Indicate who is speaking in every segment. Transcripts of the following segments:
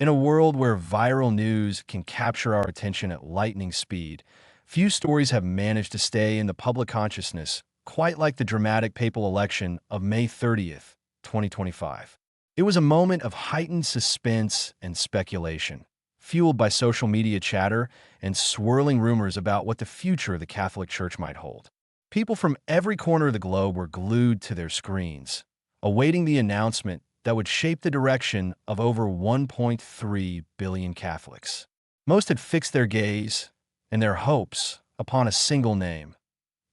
Speaker 1: In a world where viral news can capture our attention at lightning speed, few stories have managed to stay in the public consciousness quite like the dramatic papal election of May 30th, 2025. It was a moment of heightened suspense and speculation, fueled by social media chatter and swirling rumors about what the future of the Catholic Church might hold. People from every corner of the globe were glued to their screens, awaiting the announcement that would shape the direction of over 1.3 billion Catholics. Most had fixed their gaze and their hopes upon a single name,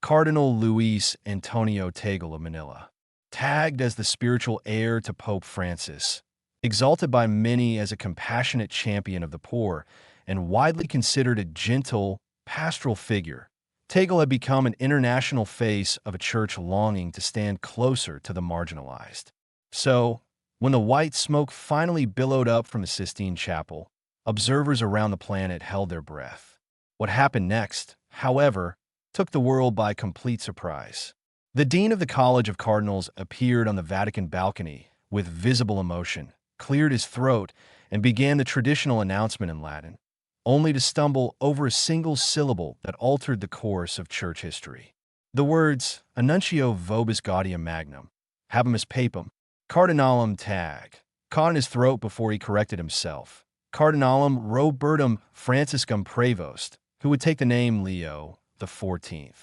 Speaker 1: Cardinal Luis Antonio Tagle of Manila. Tagged as the spiritual heir to Pope Francis, exalted by many as a compassionate champion of the poor, and widely considered a gentle, pastoral figure, Tagle had become an international face of a church longing to stand closer to the marginalized. So, when the white smoke finally billowed up from the Sistine Chapel, observers around the planet held their breath. What happened next, however, took the world by complete surprise. The dean of the College of Cardinals appeared on the Vatican balcony with visible emotion, cleared his throat, and began the traditional announcement in Latin, only to stumble over a single syllable that altered the course of church history. The words, Annuncio vobis gaudium magnum, Habemus Papam, Cardinalum Tag, caught in his throat before he corrected himself. Cardinalum Robertum Franciscum Prevost, who would take the name Leo XIV.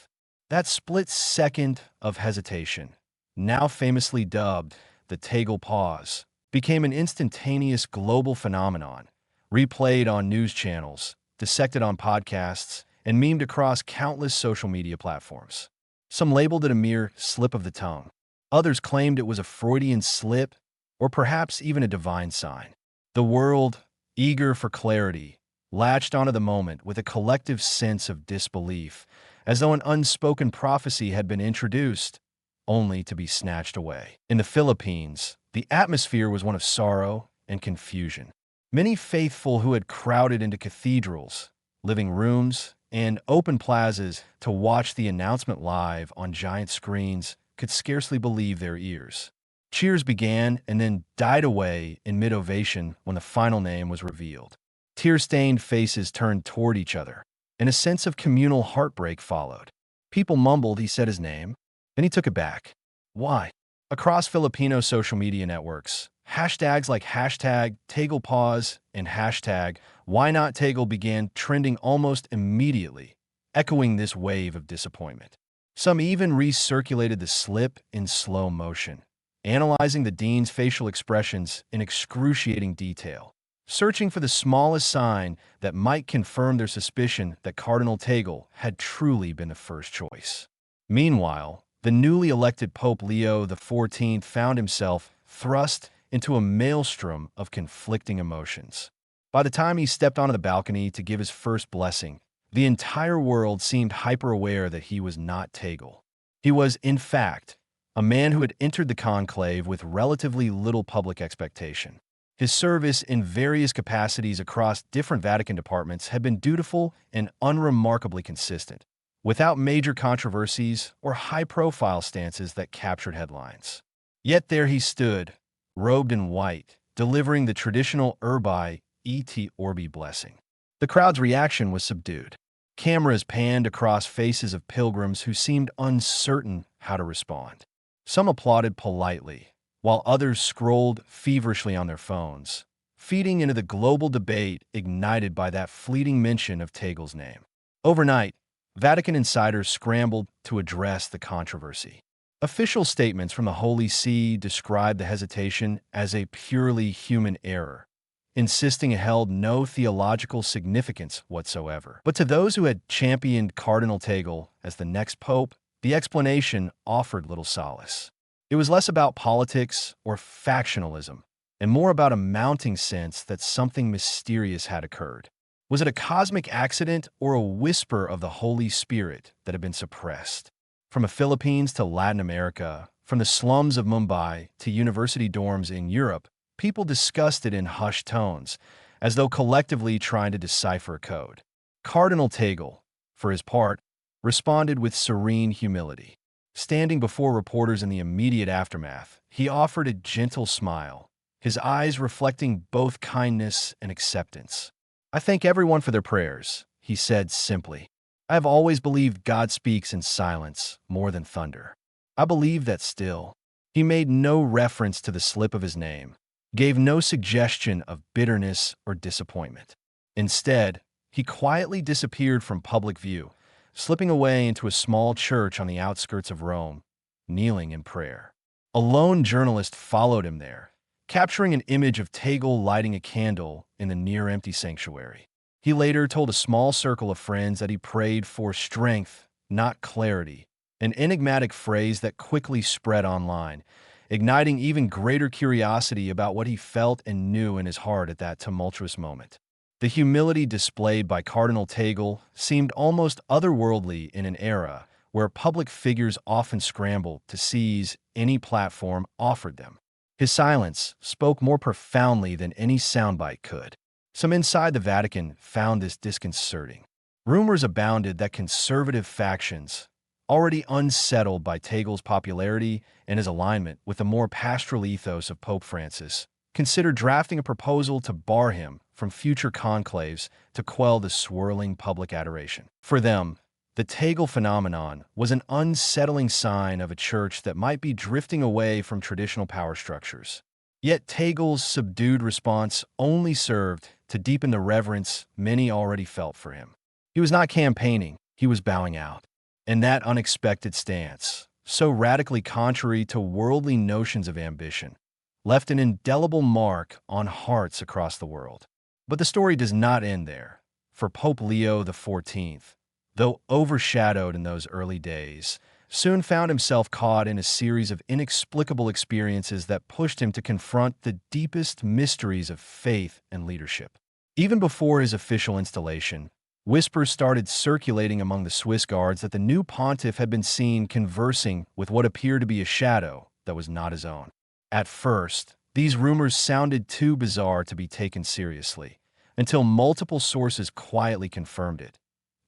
Speaker 1: That split second of hesitation, now famously dubbed the Tagle Pause, became an instantaneous global phenomenon, replayed on news channels, dissected on podcasts, and memed across countless social media platforms. Some labeled it a mere slip of the tongue. Others claimed it was a Freudian slip, or perhaps even a divine sign. The world, eager for clarity, latched onto the moment with a collective sense of disbelief, as though an unspoken prophecy had been introduced, only to be snatched away. In the Philippines, the atmosphere was one of sorrow and confusion. Many faithful who had crowded into cathedrals, living rooms, and open plazas to watch the announcement live on giant screens could scarcely believe their ears. Cheers began and then died away in mid-ovation when the final name was revealed. Tear-stained faces turned toward each other, and a sense of communal heartbreak followed. People mumbled he said his name, then he took it back. Why? Across Filipino social media networks, hashtags like hashtag Tagle Pause and hashtag Why Not Tagle began trending almost immediately, echoing this wave of disappointment. Some even recirculated the slip in slow motion, analyzing the dean's facial expressions in excruciating detail, searching for the smallest sign that might confirm their suspicion that Cardinal Tagle had truly been the first choice. Meanwhile, the newly elected Pope Leo XIV found himself thrust into a maelstrom of conflicting emotions. By the time he stepped onto the balcony to give his first blessing, the entire world seemed hyper-aware that he was not Tagle. He was, in fact, a man who had entered the conclave with relatively little public expectation. His service in various capacities across different Vatican departments had been dutiful and unremarkably consistent, without major controversies or high-profile stances that captured headlines. Yet there he stood, robed in white, delivering the traditional Urbi et Orbi blessing. The crowd's reaction was subdued. Cameras panned across faces of pilgrims who seemed uncertain how to respond. Some applauded politely, while others scrolled feverishly on their phones, feeding into the global debate ignited by that fleeting mention of Tagle's name. Overnight, Vatican insiders scrambled to address the controversy. Official statements from the Holy See described the hesitation as a purely human error, insisting it held no theological significance whatsoever. But to those who had championed Cardinal Tagle as the next pope, the explanation offered little solace. It was less about politics or factionalism, and more about a mounting sense that something mysterious had occurred. Was it a cosmic accident or a whisper of the Holy Spirit that had been suppressed? From the Philippines to Latin America, from the slums of Mumbai to university dorms in Europe, people discussed it in hushed tones, as though collectively trying to decipher a code. Cardinal Tagle, for his part, responded with serene humility. Standing before reporters in the immediate aftermath, he offered a gentle smile, his eyes reflecting both kindness and acceptance. "I thank everyone for their prayers," he said simply. "I have always believed God speaks in silence more than thunder. I believe that still." He made no reference to the slip of his name, gave no suggestion of bitterness or disappointment. Instead, he quietly disappeared from public view, slipping away into a small church on the outskirts of Rome, kneeling in prayer. A lone journalist followed him there, capturing an image of Tagle lighting a candle in the near-empty sanctuary. He later told a small circle of friends that he prayed for strength, not clarity, an enigmatic phrase that quickly spread online, igniting even greater curiosity about what he felt and knew in his heart at that tumultuous moment. The humility displayed by Cardinal Tagle seemed almost otherworldly in an era where public figures often scrambled to seize any platform offered them. His silence spoke more profoundly than any soundbite could. Some inside the Vatican found this disconcerting. Rumors abounded that conservative factions, already unsettled by Tagle's popularity and his alignment with the more pastoral ethos of Pope Francis, considered drafting a proposal to bar him from future conclaves to quell the swirling public adoration. For them, the Tagle phenomenon was an unsettling sign of a church that might be drifting away from traditional power structures. Yet Tagle's subdued response only served to deepen the reverence many already felt for him. He was not campaigning, he was bowing out. And that unexpected stance, so radically contrary to worldly notions of ambition, left an indelible mark on hearts across the world. But the story does not end there. For Pope Leo XIV, though overshadowed in those early days, soon found himself caught in a series of inexplicable experiences that pushed him to confront the deepest mysteries of faith and leadership. Even before his official installation, whispers started circulating among the Swiss guards that the new pontiff had been seen conversing with what appeared to be a shadow that was not his own. At first, these rumors sounded too bizarre to be taken seriously, until multiple sources quietly confirmed it.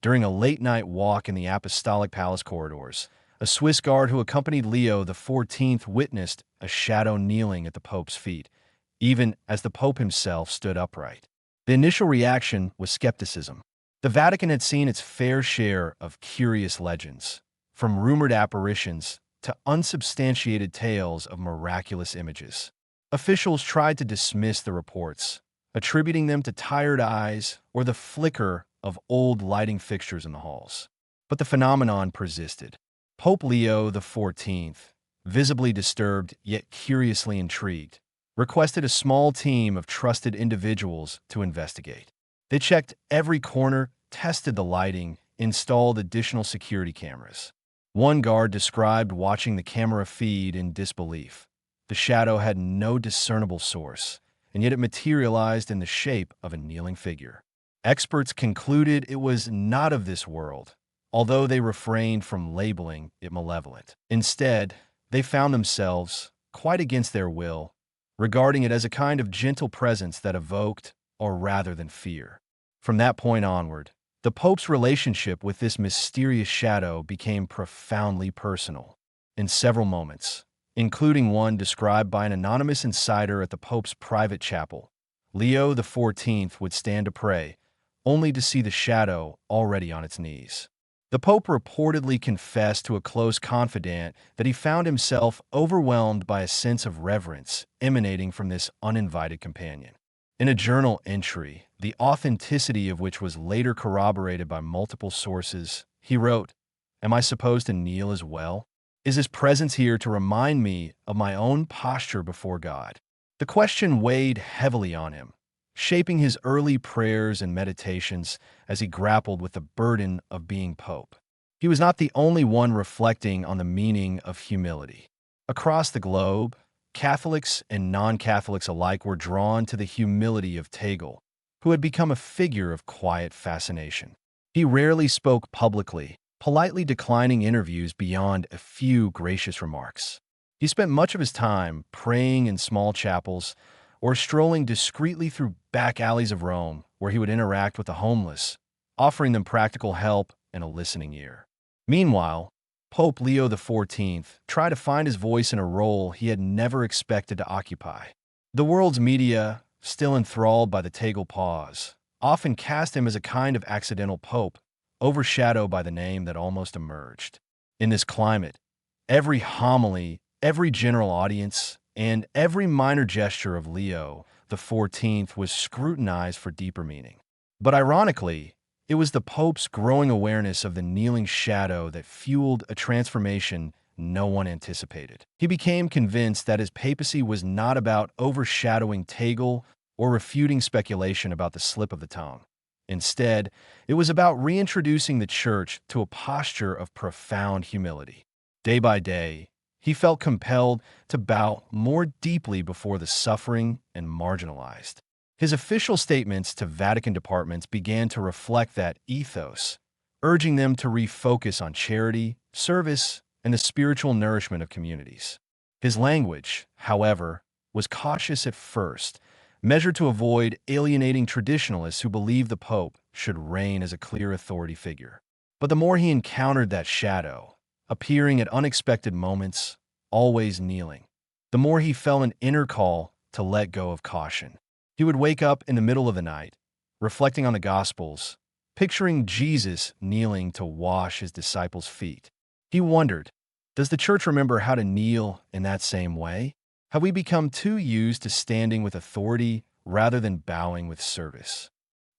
Speaker 1: During a late-night walk in the Apostolic Palace corridors, a Swiss guard who accompanied Leo XIV witnessed a shadow kneeling at the Pope's feet, even as the Pope himself stood upright. The initial reaction was skepticism. The Vatican had seen its fair share of curious legends, from rumored apparitions to unsubstantiated tales of miraculous images. Officials tried to dismiss the reports, attributing them to tired eyes or the flicker of old lighting fixtures in the halls. But the phenomenon persisted. Pope Leo XIV, visibly disturbed yet curiously intrigued, requested a small team of trusted individuals to investigate. They checked every corner, tested the lighting, installed additional security cameras. One guard described watching the camera feed in disbelief. The shadow had no discernible source, and yet it materialized in the shape of a kneeling figure. Experts concluded it was not of this world, although they refrained from labeling it malevolent. Instead, they found themselves, quite against their will, regarding it as a kind of gentle presence that evoked, or rather than fear. From that point onward, the Pope's relationship with this mysterious shadow became profoundly personal. In several moments, including one described by an anonymous insider at the Pope's private chapel, Leo XIV would stand to pray, only to see the shadow already on its knees. The Pope reportedly confessed to a close confidant that he found himself overwhelmed by a sense of reverence emanating from this uninvited companion. In a journal entry, the authenticity of which was later corroborated by multiple sources, he wrote, "Am I supposed to kneel as well? Is his presence here to remind me of my own posture before God?" The question weighed heavily on him, shaping his early prayers and meditations as he grappled with the burden of being Pope. He was not the only one reflecting on the meaning of humility. Across the globe, Catholics and non-Catholics alike were drawn to the humility of Tagle, who had become a figure of quiet fascination. He rarely spoke publicly, politely declining interviews beyond a few gracious remarks. He spent much of his time praying in small chapels or strolling discreetly through back alleys of Rome, where he would interact with the homeless, offering them practical help and a listening ear. Meanwhile, Pope Leo XIV tried to find his voice in a role he had never expected to occupy. The world's media, still enthralled by the Tagle Pause, often cast him as a kind of accidental pope, overshadowed by the name that almost emerged. In this climate, every homily, every general audience, and every minor gesture of Leo XIV was scrutinized for deeper meaning. But ironically, it was the Pope's growing awareness of the kneeling shadow that fueled a transformation no one anticipated. He became convinced that his papacy was not about overshadowing Tagle or refuting speculation about the slip of the tongue. Instead, it was about reintroducing the Church to a posture of profound humility. Day by day, he felt compelled to bow more deeply before the suffering and marginalized. His official statements to Vatican departments began to reflect that ethos, urging them to refocus on charity, service, and the spiritual nourishment of communities. His language, however, was cautious at first, measured to avoid alienating traditionalists who believed the Pope should reign as a clear authority figure. But the more he encountered that shadow, appearing at unexpected moments, always kneeling, the more he felt an inner call to let go of caution. He would wake up in the middle of the night, reflecting on the Gospels, picturing Jesus kneeling to wash his disciples' feet. He wondered, does the Church remember how to kneel in that same way? Have we become too used to standing with authority rather than bowing with service?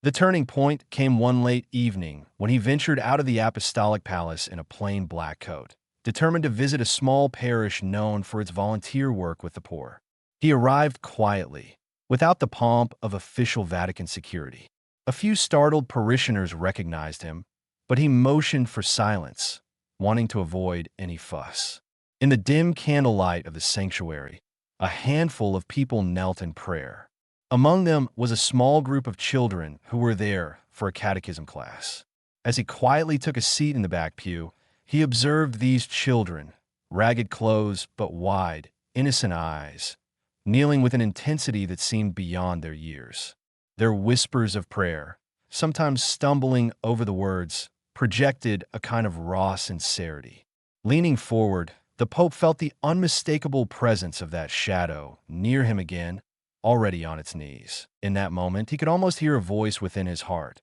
Speaker 1: The turning point came one late evening when he ventured out of the apostolic palace in a plain black coat, determined to visit a small parish known for its volunteer work with the poor. He arrived quietly, without the pomp of official Vatican security. A few startled parishioners recognized him, but he motioned for silence, wanting to avoid any fuss. In the dim candlelight of the sanctuary, a handful of people knelt in prayer. Among them was a small group of children who were there for a catechism class. As he quietly took a seat in the back pew, he observed these children, ragged clothes but wide, innocent eyes, kneeling with an intensity that seemed beyond their years. Their whispers of prayer, sometimes stumbling over the words, projected a kind of raw sincerity. Leaning forward, the Pope felt the unmistakable presence of that shadow near him again, already on its knees. In that moment, he could almost hear a voice within his heart.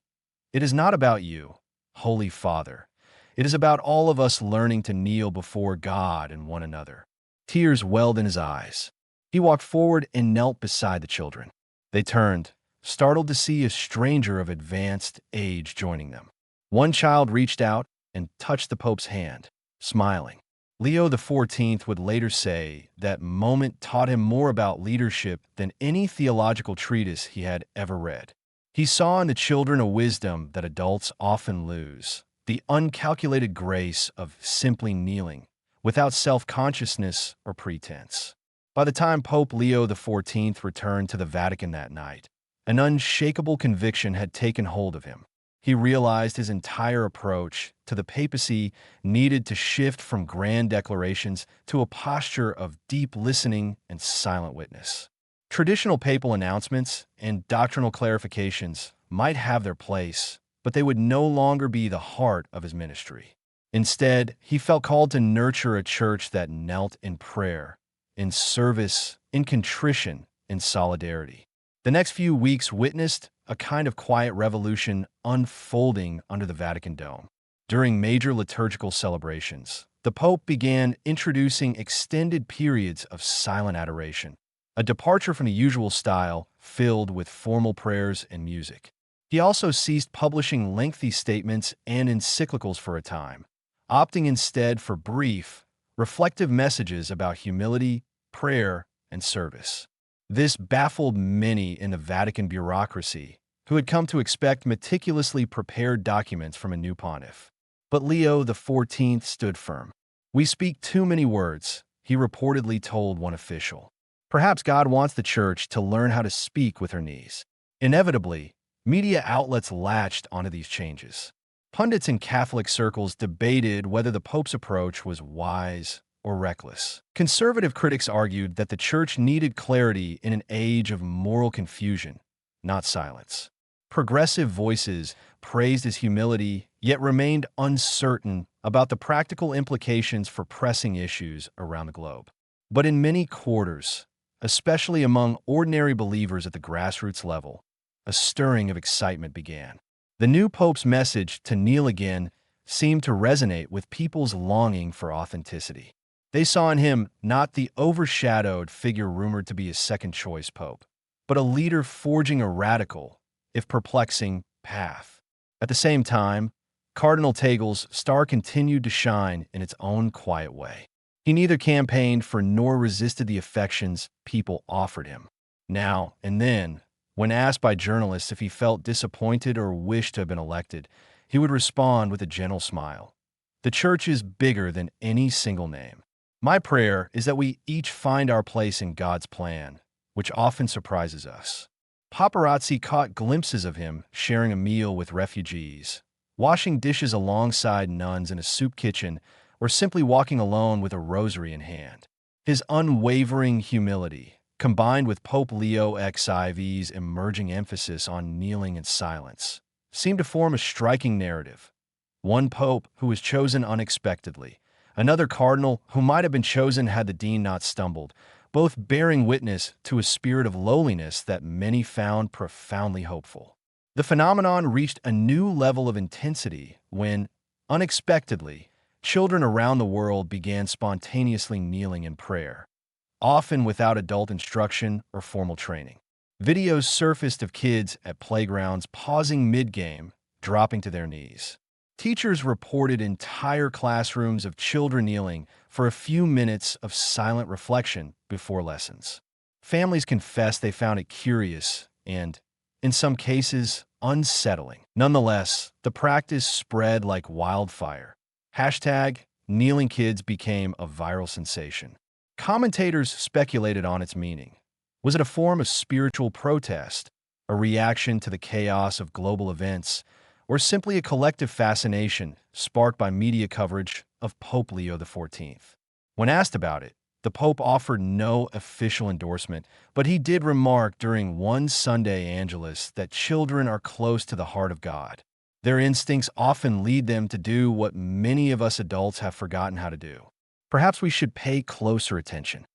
Speaker 1: It is not about you, Holy Father. It is about all of us learning to kneel before God and one another. Tears welled in his eyes. He walked forward and knelt beside the children. They turned, startled to see a stranger of advanced age joining them. One child reached out and touched the Pope's hand, smiling. Leo XIV would later say that moment taught him more about leadership than any theological treatise he had ever read. He saw in the children a wisdom that adults often lose, the uncalculated grace of simply kneeling, without self-consciousness or pretense. By the time Pope Leo XIV returned to the Vatican that night, an unshakable conviction had taken hold of him. He realized his entire approach to the papacy needed to shift from grand declarations to a posture of deep listening and silent witness. Traditional papal announcements and doctrinal clarifications might have their place, but they would no longer be the heart of his ministry. Instead, he felt called to nurture a church that knelt in prayer, in service, in contrition, in solidarity. The next few weeks witnessed a kind of quiet revolution unfolding under the Vatican dome. During major liturgical celebrations, the Pope began introducing extended periods of silent adoration, a departure from the usual style filled with formal prayers and music. He also ceased publishing lengthy statements and encyclicals for a time, opting instead for brief, reflective messages about humility, prayer, and service. This baffled many in the Vatican bureaucracy, who had come to expect meticulously prepared documents from a new pontiff. But Leo XIV stood firm. "We speak too many words," he reportedly told one official. Perhaps God wants the Church to learn how to speak with her knees. Inevitably, media outlets latched onto these changes. Pundits in Catholic circles debated whether the Pope's approach was wise or reckless. Conservative critics argued that the Church needed clarity in an age of moral confusion, not silence. Progressive voices praised his humility, yet remained uncertain about the practical implications for pressing issues around the globe. But in many quarters, especially among ordinary believers at the grassroots level. A stirring of excitement began. The new pope's message to kneel again seemed to resonate with people's longing for authenticity. They saw in him not the overshadowed figure rumored to be a second-choice pope, but a leader forging a radical, if perplexing, path. At the same time, Cardinal Tagle's star continued to shine in its own quiet way. He neither campaigned for nor resisted the affections people offered him. Now and then, when asked by journalists if he felt disappointed or wished to have been elected, he would respond with a gentle smile. The church is bigger than any single name. My prayer is that we each find our place in God's plan, which often surprises us. Paparazzi caught glimpses of him sharing a meal with refugees, washing dishes alongside nuns in a soup kitchen, or simply walking alone with a rosary in hand. His unwavering humility, combined with Pope Leo XIV's emerging emphasis on kneeling and silence, seemed to form a striking narrative. One pope who was chosen unexpectedly, another cardinal who might have been chosen had the dean not stumbled, both bearing witness to a spirit of lowliness that many found profoundly hopeful. The phenomenon reached a new level of intensity when, unexpectedly, children around the world began spontaneously kneeling in prayer, often without adult instruction or formal training. Videos surfaced of kids at playgrounds pausing mid-game, dropping to their knees. Teachers reported entire classrooms of children kneeling for a few minutes of silent reflection before lessons. Families confessed they found it curious and, in some cases, unsettling. Nonetheless, the practice spread like wildfire. #kneeling kids became a viral sensation. Commentators speculated on its meaning. Was it a form of spiritual protest, a reaction to the chaos of global events, or simply a collective fascination sparked by media coverage of Pope Leo XIV? When asked about it, the Pope offered no official endorsement, but he did remark during one Sunday Angelus that children are close to the heart of God. Their instincts often lead them to do what many of us adults have forgotten how to do. Perhaps we should pay closer attention.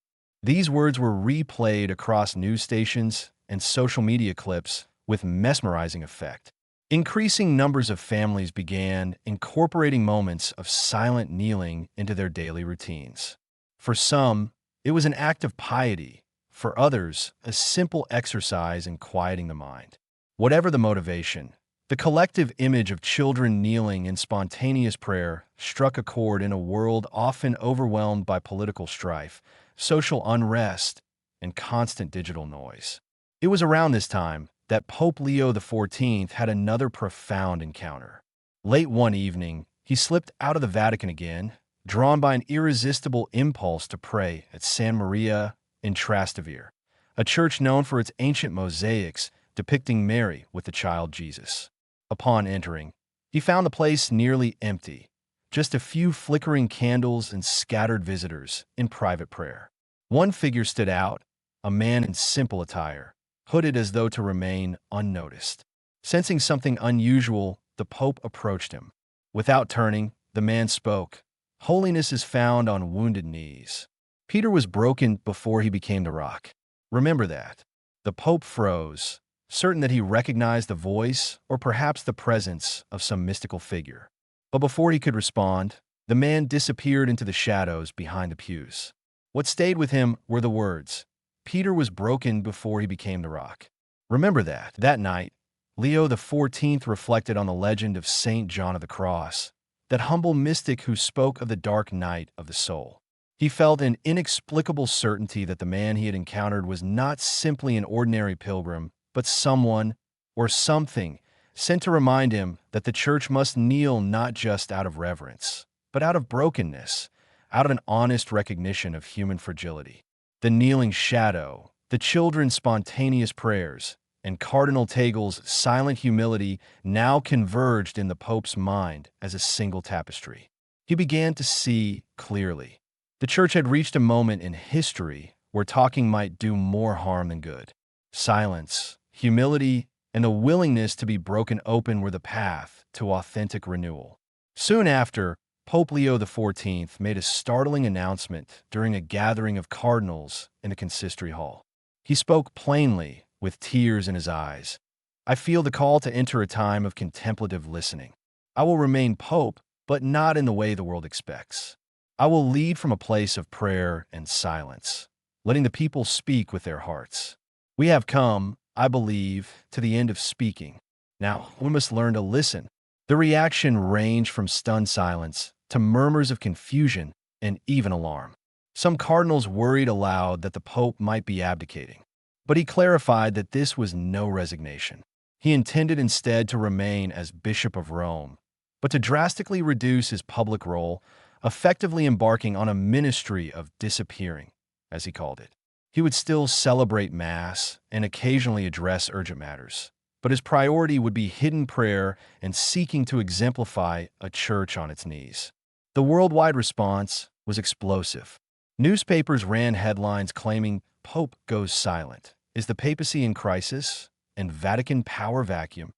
Speaker 1: These words were replayed across news stations and social media clips with mesmerizing effect. Increasing numbers of families began incorporating moments of silent kneeling into their daily routines. For some, it was an act of piety. For others, a simple exercise in quieting the mind. Whatever the motivation, the collective image of children kneeling in spontaneous prayer struck a chord in a world often overwhelmed by political strife, social unrest, and constant digital noise. It was around this time that Pope Leo XIV had another profound encounter. Late one evening, he slipped out of the Vatican again, drawn by an irresistible impulse to pray at San Maria in Trastevere, a church known for its ancient mosaics depicting Mary with the child Jesus. Upon entering, he found the place nearly empty, just a few flickering candles and scattered visitors in private prayer. One figure stood out, a man in simple attire, hooded as though to remain unnoticed. Sensing something unusual, the Pope approached him. Without turning, the man spoke. "Holiness is found on wounded knees." Peter was broken before he became the rock. Remember that. The Pope froze, certain that he recognized the voice or perhaps the presence of some mystical figure. But before he could respond, the man disappeared into the shadows behind the pews. What stayed with him were the words, "Peter was broken before he became the rock." Remember that. That night, Leo XIV reflected on the legend of Saint John of the Cross, that humble mystic who spoke of the dark night of the soul. He felt an inexplicable certainty that the man he had encountered was not simply an ordinary pilgrim, but someone, or something, sent to remind him that the church must kneel not just out of reverence, but out of brokenness, out of an honest recognition of human fragility. The kneeling shadow, the children's spontaneous prayers, and Cardinal Tagle's silent humility now converged in the Pope's mind as a single tapestry. He began to see clearly. The church had reached a moment in history where talking might do more harm than good. Silence, humility, and the willingness to be broken open were the path to authentic renewal. Soon after, Pope Leo XIV made a startling announcement during a gathering of cardinals in the consistory hall. He spoke plainly, with tears in his eyes. "I feel the call to enter a time of contemplative listening. I will remain pope, but not in the way the world expects. I will lead from a place of prayer and silence, letting the people speak with their hearts. We have come, I believe, to the end of speaking. Now, we must learn to listen." The reaction ranged from stunned silence to murmurs of confusion and even alarm. Some cardinals worried aloud that the pope might be abdicating, but he clarified that this was no resignation. He intended instead to remain as Bishop of Rome, but to drastically reduce his public role, effectively embarking on a ministry of disappearing, as he called it. He would still celebrate Mass and occasionally address urgent matters, but his priority would be hidden prayer and seeking to exemplify a church on its knees. The worldwide response was explosive. Newspapers ran headlines claiming Pope goes silent. Is the papacy in crisis? And Vatican power vacuum?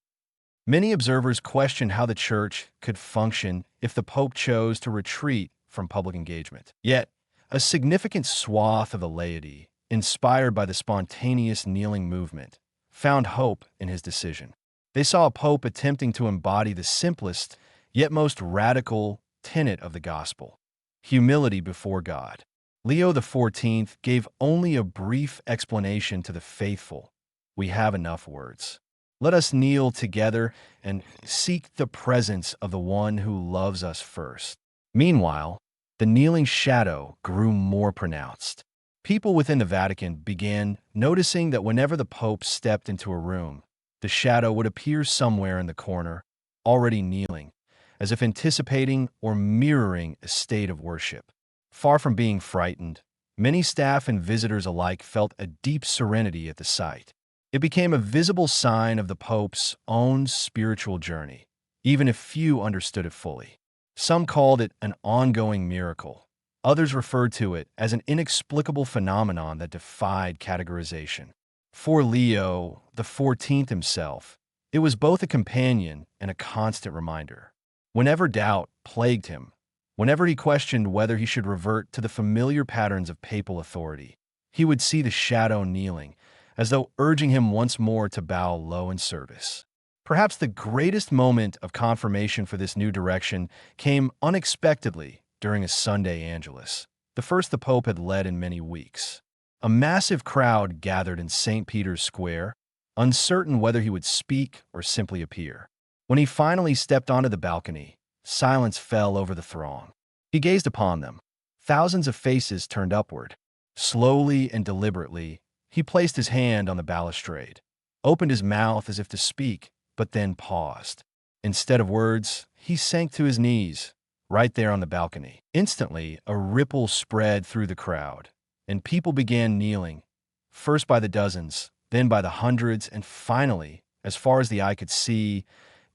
Speaker 1: Many observers questioned how the church could function if the Pope chose to retreat from public engagement. Yet, a significant swath of the laity, inspired by the spontaneous kneeling movement, found hope in his decision. They saw a pope attempting to embody the simplest, yet most radical tenet of the gospel: humility before God. Leo XIV gave only a brief explanation to the faithful. "We have enough words. Let us kneel together and seek the presence of the one who loves us first." Meanwhile, the kneeling shadow grew more pronounced. People within the Vatican began noticing that whenever the Pope stepped into a room, the shadow would appear somewhere in the corner, already kneeling, as if anticipating or mirroring a state of worship. Far from being frightened, many staff and visitors alike felt a deep serenity at the sight. It became a visible sign of the Pope's own spiritual journey, even if few understood it fully. Some called it an ongoing miracle. Others referred to it as an inexplicable phenomenon that defied categorization. For Leo XIV himself, it was both a companion and a constant reminder. Whenever doubt plagued him, whenever he questioned whether he should revert to the familiar patterns of papal authority, he would see the shadow kneeling, as though urging him once more to bow low in service. Perhaps the greatest moment of confirmation for this new direction came unexpectedly during a Sunday Angelus, the first the Pope had led in many weeks. A massive crowd gathered in St. Peter's Square, uncertain whether he would speak or simply appear. When he finally stepped onto the balcony, silence fell over the throng. He gazed upon them, thousands of faces turned upward. Slowly and deliberately, he placed his hand on the balustrade, opened his mouth as if to speak, but then paused. Instead of words, he sank to his knees, right there on the balcony. Instantly, a ripple spread through the crowd, and people began kneeling, first by the dozens, then by the hundreds, and finally, as far as the eye could see,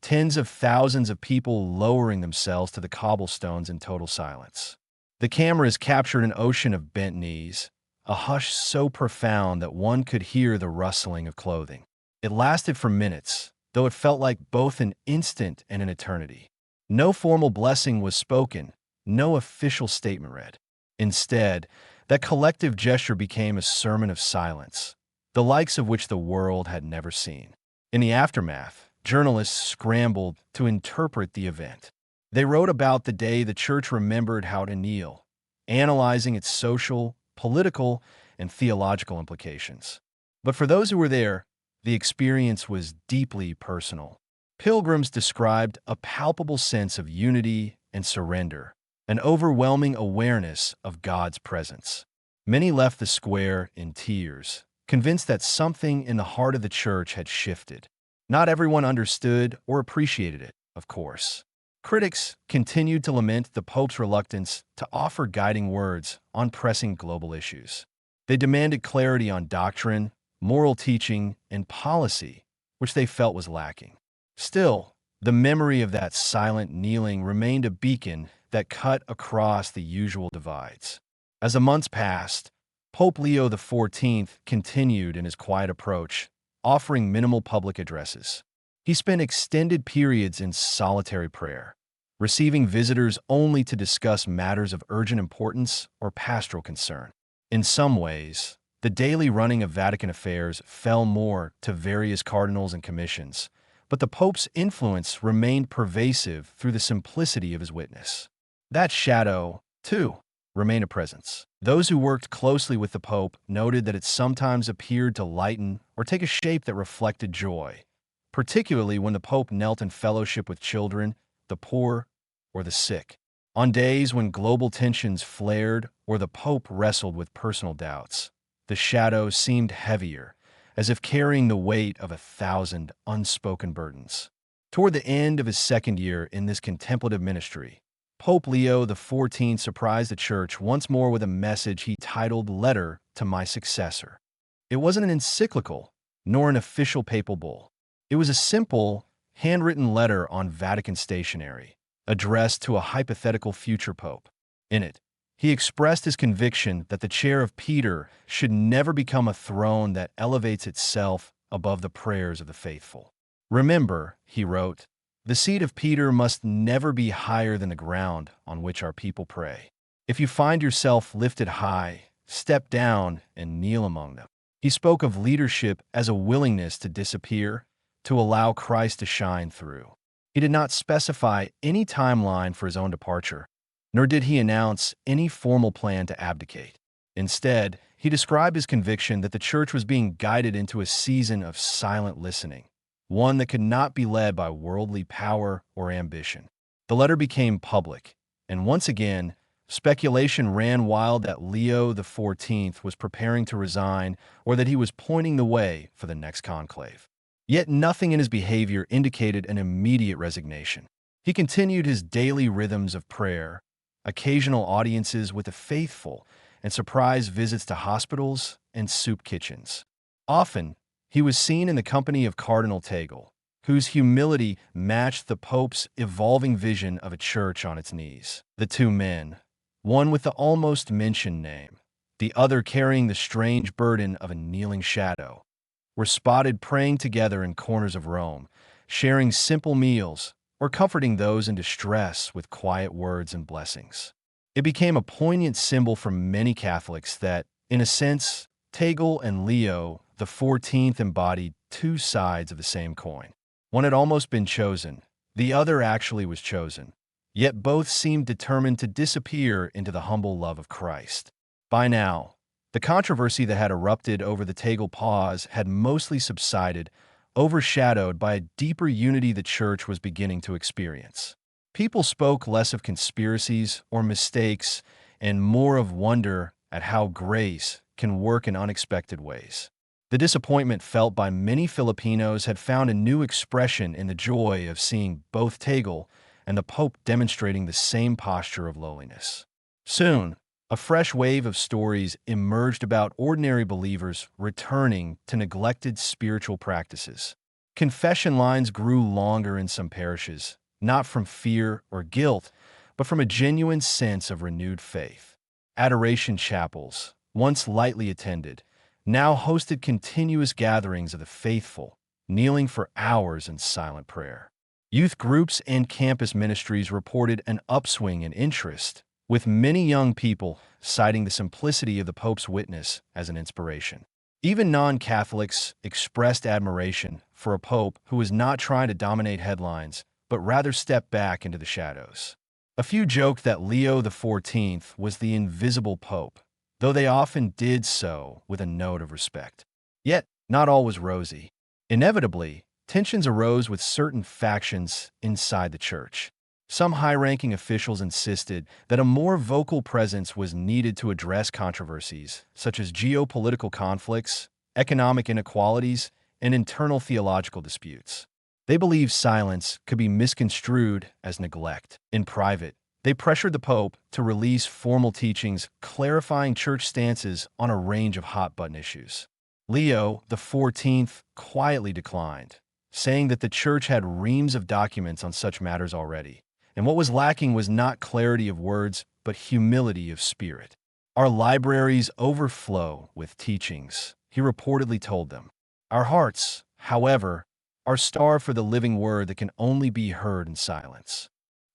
Speaker 1: tens of thousands of people lowering themselves to the cobblestones in total silence. The cameras captured an ocean of bent knees, a hush so profound that one could hear the rustling of clothing. It lasted for minutes, though it felt like both an instant and an eternity. No formal blessing was spoken, no official statement read. Instead, that collective gesture became a sermon of silence, the likes of which the world had never seen. In the aftermath, journalists scrambled to interpret the event. They wrote about the day the church remembered how to kneel, analyzing its social, political, and theological implications. But for those who were there, the experience was deeply personal. Pilgrims described a palpable sense of unity and surrender, an overwhelming awareness of God's presence. Many left the square in tears, convinced that something in the heart of the church had shifted. Not everyone understood or appreciated it, of course. Critics continued to lament the Pope's reluctance to offer guiding words on pressing global issues. They demanded clarity on doctrine, moral teaching, and policy, which they felt was lacking. Still, the memory of that silent kneeling remained a beacon that cut across the usual divides. As the months passed, Pope Leo XIV continued in his quiet approach, offering minimal public addresses. He spent extended periods in solitary prayer, receiving visitors only to discuss matters of urgent importance or pastoral concern. In some ways, the daily running of Vatican affairs fell more to various cardinals and commissions, but the Pope's influence remained pervasive through the simplicity of his witness. That shadow, too, remained a presence. Those who worked closely with the Pope noted that it sometimes appeared to lighten or take a shape that reflected joy, particularly when the Pope knelt in fellowship with children, the poor, or the sick. On days when global tensions flared or the Pope wrestled with personal doubts, the shadow seemed heavier, as if carrying the weight of 1,000 unspoken burdens. Toward the end of his second year in this contemplative ministry, Pope Leo XIV surprised the Church once more with a message he titled Letter to My Successor. It wasn't an encyclical, nor an official papal bull. It was a simple, handwritten letter on Vatican stationery, addressed to a hypothetical future pope. In it, he expressed his conviction that the chair of Peter should never become a throne that elevates itself above the prayers of the faithful. Remember, he wrote, the seat of Peter must never be higher than the ground on which our people pray. If you find yourself lifted high, step down and kneel among them. He spoke of leadership as a willingness to disappear, to allow Christ to shine through. He did not specify any timeline for his own departure, nor did he announce any formal plan to abdicate. Instead, he described his conviction that the Church was being guided into a season of silent listening, one that could not be led by worldly power or ambition. The letter became public, and once again, speculation ran wild that Leo XIV was preparing to resign or that he was pointing the way for the next conclave. Yet nothing in his behavior indicated an immediate resignation. He continued his daily rhythms of prayer, occasional audiences with the faithful, and surprise visits to hospitals and soup kitchens. Often, he was seen in the company of Cardinal Tagle, whose humility matched the Pope's evolving vision of a church on its knees. The two men, one with the almost mentioned name, the other carrying the strange burden of a kneeling shadow, were spotted praying together in corners of Rome, sharing simple meals, or comforting those in distress with quiet words and blessings. It became a poignant symbol for many Catholics that, in a sense, Tagle and Leo XIV embodied two sides of the same coin. One had almost been chosen, the other actually was chosen, yet both seemed determined to disappear into the humble love of Christ. By now, the controversy that had erupted over the Tagle Pause had mostly subsided, overshadowed by a deeper unity the Church was beginning to experience. People spoke less of conspiracies or mistakes and more of wonder at how grace can work in unexpected ways. The disappointment felt by many Filipinos had found a new expression in the joy of seeing both Tagle and the Pope demonstrating the same posture of lowliness. Soon, a fresh wave of stories emerged about ordinary believers returning to neglected spiritual practices. Confession lines grew longer in some parishes, not from fear or guilt, but from a genuine sense of renewed faith. Adoration chapels, once lightly attended, now hosted continuous gatherings of the faithful, kneeling for hours in silent prayer. Youth groups and campus ministries reported an upswing in interest, with many young people citing the simplicity of the Pope's witness as an inspiration. Even non-Catholics expressed admiration for a pope who was not trying to dominate headlines, but rather step back into the shadows. A few joked that Leo XIV was the invisible pope, though they often did so with a note of respect. Yet, not all was rosy. Inevitably, tensions arose with certain factions inside the Church. Some high-ranking officials insisted that a more vocal presence was needed to address controversies such as geopolitical conflicts, economic inequalities, and internal theological disputes. They believed silence could be misconstrued as neglect. In private, they pressured the Pope to release formal teachings clarifying church stances on a range of hot-button issues. Leo XIV quietly declined, saying that the Church had reams of documents on such matters already, and what was lacking was not clarity of words, but humility of spirit. Our libraries overflow with teachings, he reportedly told them. Our hearts, however, are starved for the living word that can only be heard in silence.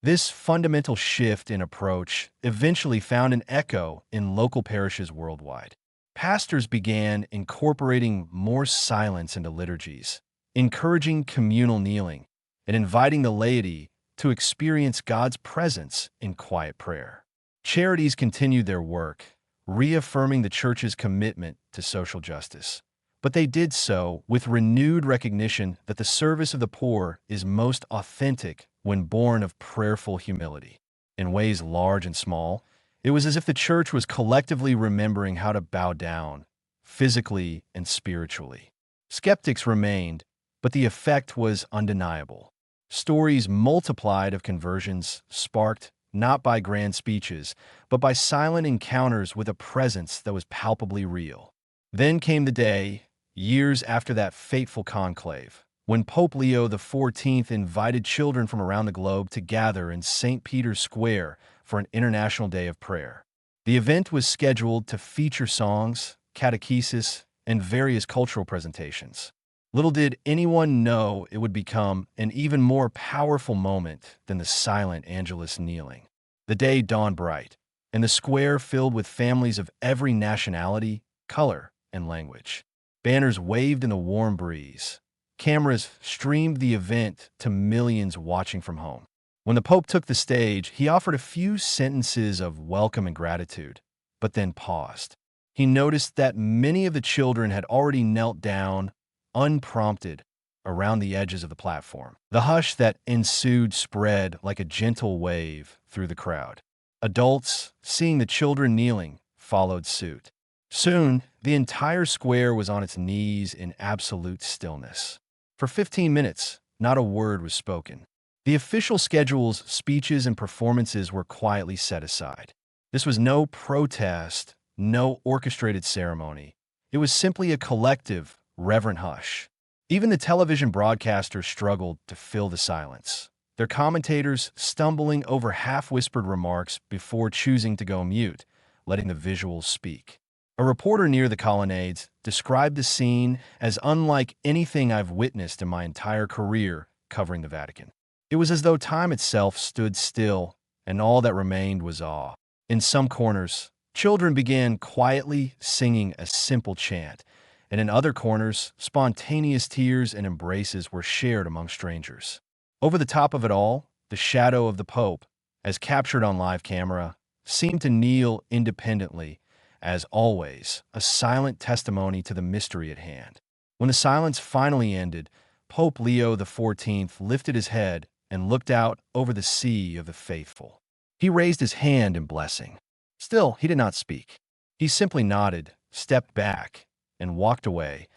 Speaker 1: This fundamental shift in approach eventually found an echo in local parishes worldwide. Pastors began incorporating more silence into liturgies, encouraging communal kneeling, and inviting the laity to experience God's presence in quiet prayer. Charities continued their work, reaffirming the Church's commitment to social justice. But they did so with renewed recognition that the service of the poor is most authentic when born of prayerful humility. In ways large and small, it was as if the Church was collectively remembering how to bow down, physically and spiritually. Skeptics remained, but the effect was undeniable. Stories multiplied of conversions sparked not by grand speeches, but by silent encounters with a presence that was palpably real. Then came the day, years after that fateful conclave, when Pope Leo XIV invited children from around the globe to gather in St. Peter's Square for an international day of prayer. The event was scheduled to feature songs, catechesis, and various cultural presentations. Little did anyone know it would become an even more powerful moment than the silent Angelus kneeling. The day dawned bright, and the square filled with families of every nationality, color, and language. Banners waved in the warm breeze. Cameras streamed the event to millions watching from home. When the Pope took the stage, he offered a few sentences of welcome and gratitude, but then paused. He noticed that many of the children had already knelt down, unprompted, around the edges of the platform. The hush that ensued spread like a gentle wave through the crowd. Adults, seeing the children kneeling, followed suit. Soon, the entire square was on its knees in absolute stillness. For 15 minutes, not a word was spoken. The official schedule's speeches and performances were quietly set aside. This was no protest, no orchestrated ceremony. It was simply a collective, reverent hush. Even the television broadcasters struggled to fill the silence, their commentators stumbling over half-whispered remarks before choosing to go mute, letting the visuals speak. A reporter near the colonnades described the scene as unlike anything I've witnessed in my entire career covering the Vatican. It was as though time itself stood still, and all that remained was awe. In some corners, children began quietly singing a simple chant, and in other corners, spontaneous tears and embraces were shared among strangers. Over the top of it all, the shadow of the Pope, as captured on live camera, seemed to kneel independently, as always, a silent testimony to the mystery at hand. When the silence finally ended, Pope Leo XIV lifted his head and looked out over the sea of the faithful. He raised his hand in blessing. Still, he did not speak. He simply nodded, stepped back, and walked away,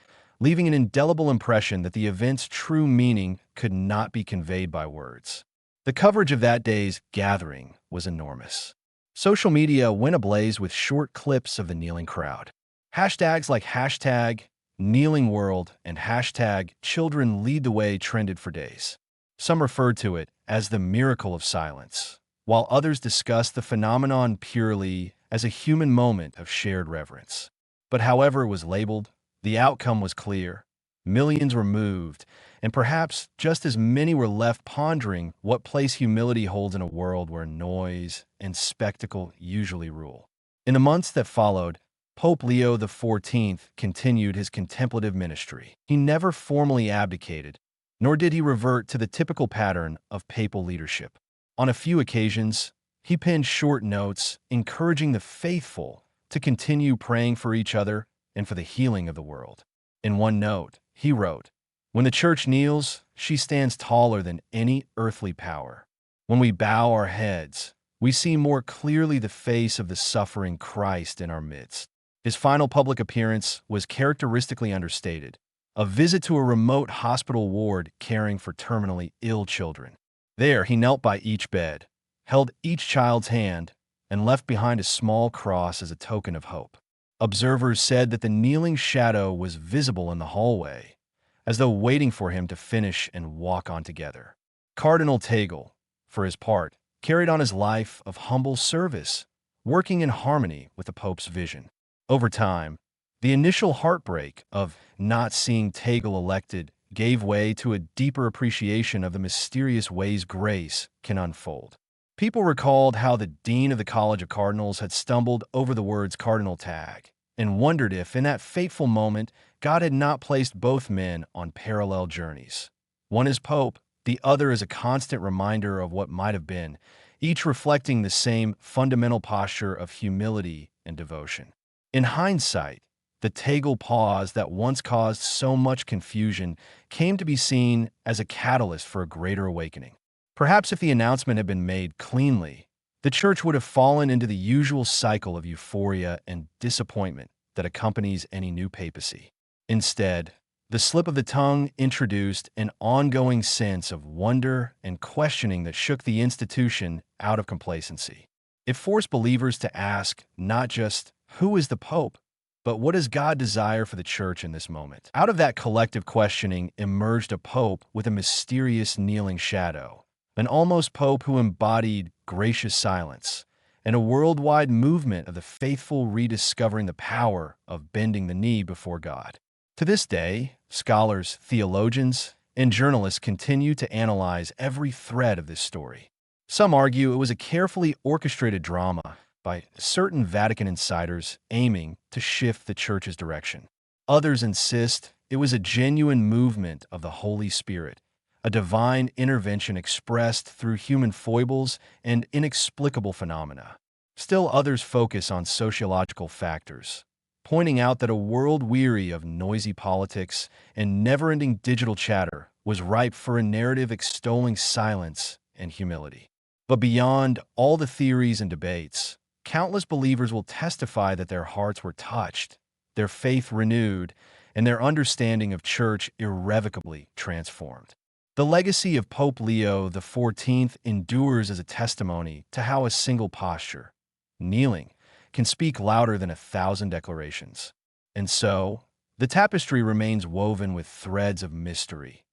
Speaker 1: leaving an indelible impression that the event's true meaning could not be conveyed by words. The coverage of that day's gathering was enormous. Social media went ablaze with short clips of the kneeling crowd. Hashtags like #KneelingWorld and #ChildrenLeadTheWay trended for days. Some referred to it as the miracle of silence, while others discussed the phenomenon purely as a human moment of shared reverence. But however it was labeled, the outcome was clear. Millions were moved, and perhaps just as many were left pondering what place humility holds in a world where noise and spectacle usually rule. In the months that followed, Pope Leo XIV continued his contemplative ministry. He never formally abdicated, nor did he revert to the typical pattern of papal leadership. On a few occasions, he penned short notes encouraging the faithful to continue praying for each other and for the healing of the world. In one note, he wrote, "When the Church kneels, she stands taller than any earthly power. When we bow our heads, we see more clearly the face of the suffering Christ in our midst." His final public appearance was characteristically understated, a visit to a remote hospital ward caring for terminally ill children. There, he knelt by each bed, held each child's hand, and left behind a small cross as a token of hope. Observers said that the kneeling shadow was visible in the hallway, as though waiting for him to finish and walk on together. Cardinal Tagle, for his part, carried on his life of humble service, working in harmony with the Pope's vision. Over time, the initial heartbreak of not seeing Tagle elected gave way to a deeper appreciation of the mysterious ways grace can unfold. People recalled how the dean of the College of Cardinals had stumbled over the words Cardinal Tagle and wondered if, in that fateful moment, God had not placed both men on parallel journeys. One as Pope, the other as a constant reminder of what might have been, each reflecting the same fundamental posture of humility and devotion. In hindsight, the Tagle Pause that once caused so much confusion came to be seen as a catalyst for a greater awakening. Perhaps if the announcement had been made cleanly, the Church would have fallen into the usual cycle of euphoria and disappointment that accompanies any new papacy. Instead, the slip of the tongue introduced an ongoing sense of wonder and questioning that shook the institution out of complacency. It forced believers to ask not just, "Who is the Pope?" but "What does God desire for the Church in this moment?" Out of that collective questioning emerged a Pope with a mysterious kneeling shadow, an almost Pope who embodied gracious silence, and a worldwide movement of the faithful rediscovering the power of bending the knee before God. To this day, scholars, theologians, and journalists continue to analyze every thread of this story. Some argue it was a carefully orchestrated drama by certain Vatican insiders aiming to shift the Church's direction. Others insist it was a genuine movement of the Holy Spirit, a divine intervention expressed through human foibles and inexplicable phenomena. Still others focus on sociological factors, pointing out that a world weary of noisy politics and never-ending digital chatter was ripe for a narrative extolling silence and humility. But beyond all the theories and debates, countless believers will testify that their hearts were touched, their faith renewed, and their understanding of church irrevocably transformed. The legacy of Pope Leo XIV endures as a testimony to how a single posture, kneeling, can speak louder than 1,000 declarations. And so, the tapestry remains woven with threads of mystery.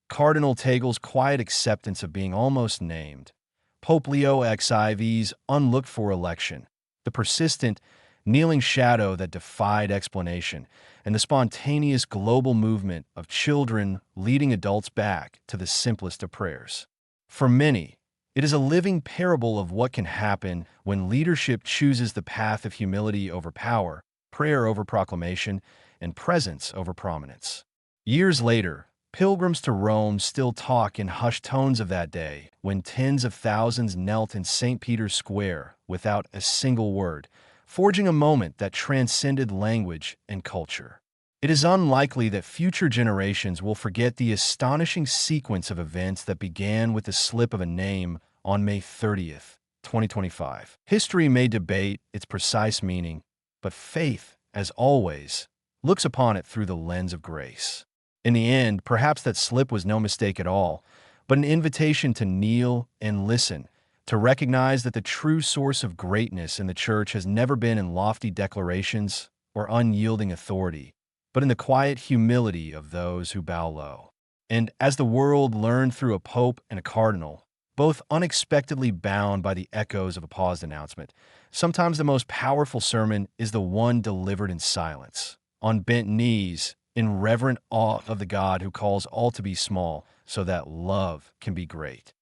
Speaker 1: Cardinal Tagle's quiet acceptance of being almost named, Pope Leo XIV's unlooked-for election, the persistent, kneeling shadow that defied explanation, and the spontaneous global movement of children leading adults back to the simplest of prayers. For many, it is a living parable of what can happen when leadership chooses the path of humility over power, prayer over proclamation, and presence over prominence. Years later, pilgrims to Rome still talk in hushed tones of that day when tens of thousands knelt in St. Peter's Square without a single word, forging a moment that transcended language and culture. It is unlikely that future generations will forget the astonishing sequence of events that began with the slip of a name on May 30th, 2025. History may debate its precise meaning, but faith, as always, looks upon it through the lens of grace. In the end, perhaps that slip was no mistake at all, but an invitation to kneel and listen, to recognize that the true source of greatness in the Church has never been in lofty declarations or unyielding authority, but in the quiet humility of those who bow low. And as the world learned through a pope and a cardinal, both unexpectedly bound by the echoes of a paused announcement, sometimes the most powerful sermon is the one delivered in silence, on bent knees, in reverent awe of the God who calls all to be small so that love can be great.